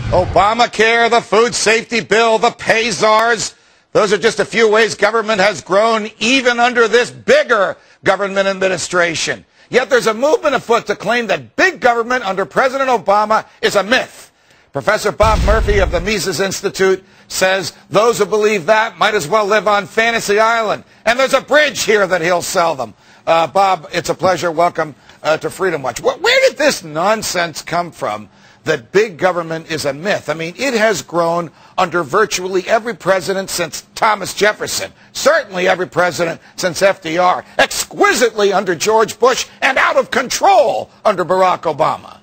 Obamacare, the food safety bill, the pay czars. Those are just a few ways government has grown even under this bigger government administration. Yet there's a movement afoot to claim that big government under President Obama is a myth. Professor Bob Murphy of the Mises Institute says those who believe that might as well live on Fantasy Island. And there's a bridge here that he'll sell them. Bob, it's a pleasure. Welcome to Freedom Watch. Where did this nonsense come from that big government is a myth? I mean, it has grown under virtually every president since Thomas Jefferson, certainly every president since FDR, exquisitely under George Bush, and out of control under Barack Obama.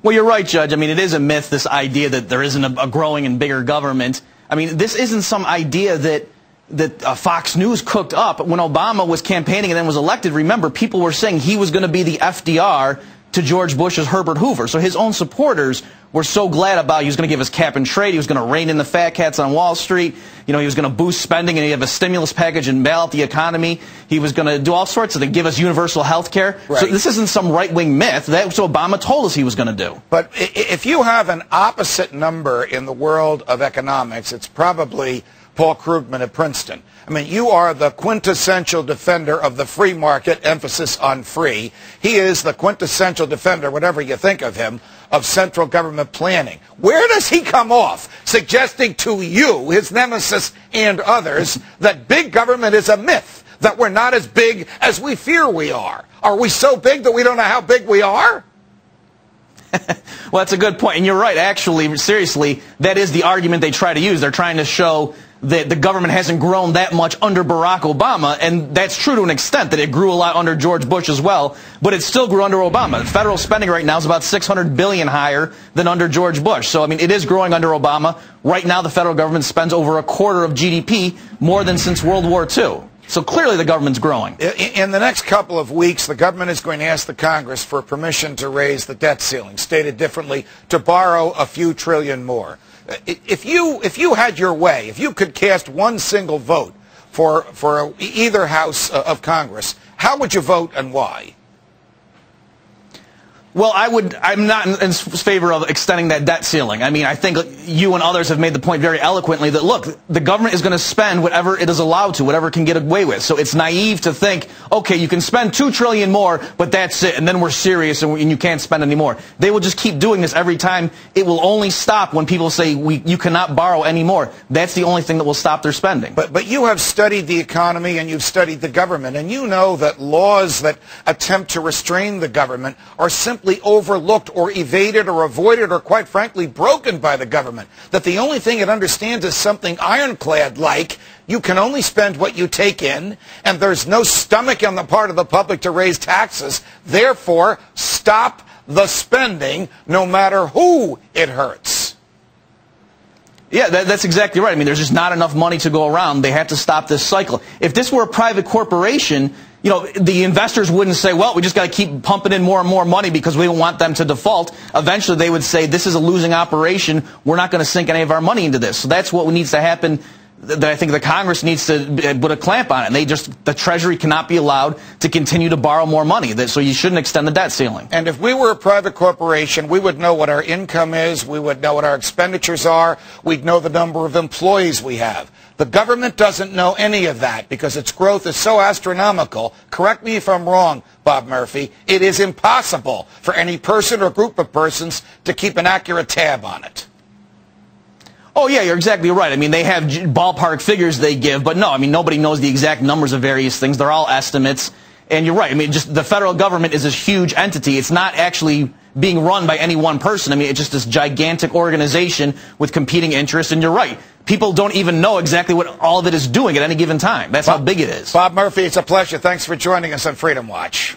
Well, you're right, Judge. I mean, it is a myth, this idea that there isn't a growing and bigger government. I mean, this isn't some idea that Fox News cooked up. When Obama was campaigning and then was elected, remember, people were saying he was going to be the FDR to George Bush's Herbert Hoover. So his own supporters were so glad about he was going to give us cap and trade. He was going to rein in the fat cats on Wall Street. You know, he was going to boost spending, and he'd have a stimulus package and bail out the economy. He was going to do all sorts of things, give us universal health care. Right. So this isn't some right-wing myth. That's what Obama told us he was going to do. But if you have an opposite number in the world of economics, it's probably Paul Krugman at Princeton. I mean, you are the quintessential defender of the free market, emphasis on free. He is the quintessential defender, whatever you think of him, of central government planning. Where does he come off suggesting to you, his nemesis and others, that big government is a myth, that we're not as big as we fear we are? Are we so big that we don't know how big we are? Well, that's a good point. And you're right, actually, seriously, that is the argument they try to use. They're trying to show that the government hasn't grown that much under Barack Obama, and that's true to an extent, that it grew a lot under George Bush as well, but it still grew under Obama. Federal spending right now is about $600 billion higher than under George Bush. So, I mean, it is growing under Obama. Right now, the federal government spends over a quarter of GDP, more than since World War II. So clearly the government's growing. In the next couple of weeks, the government is going to ask the Congress for permission to raise the debt ceiling, stated differently, to borrow a few trillion more. If you had your way, if you could cast one single vote for either house of Congress, how would you vote and why? Well, I'm not in favor of extending that debt ceiling. I mean, I think you and others have made the point very eloquently that, look, the government is going to spend whatever it is allowed to, whatever it can get away with. So it's naive to think, okay, you can spend $2 trillion more, but that's it, and then we're serious and you can't spend any more. They will just keep doing this every time. It will only stop when people say you cannot borrow any more. That's the only thing that will stop their spending. But you have studied the economy and you've studied the government, and you know that laws that attempt to restrain the government are simply overlooked or evaded or avoided or, quite frankly, broken by the government. That the only thing it understands is something ironclad like you can only spend what you take in, and there's no stomach on the part of the public to raise taxes. Therefore, stop the spending no matter who it hurts. Yeah, that's exactly right. I mean, there's just not enough money to go around. They have to stop this cycle. If this were a private corporation, you know, the investors wouldn't say, well, we just got to keep pumping in more and more money because we don't want them to default. Eventually, they would say, this is a losing operation. We're not going to sink any of our money into this. So that's what needs to happen, that I think the Congress needs to put a clamp on it. The Treasury cannot be allowed to continue to borrow more money. So you shouldn't extend the debt ceiling. And if we were a private corporation, we would know what our income is. We would know what our expenditures are. We'd know the number of employees we have. The government doesn't know any of that because its growth is so astronomical. Correct me if I'm wrong, Bob Murphy. It is impossible for any person or group of persons to keep an accurate tab on it. Oh, yeah, you're exactly right. I mean, they have ballpark figures they give, but no, I mean, nobody knows the exact numbers of various things. They're all estimates. And you're right. I mean, just the federal government is this huge entity. It's not actually being run by any one person. I mean, it's just this gigantic organization with competing interests. And you're right. People don't even know exactly what all of it is doing at any given time. That's how big it is. Bob Murphy, it's a pleasure. Thanks for joining us on Freedom Watch.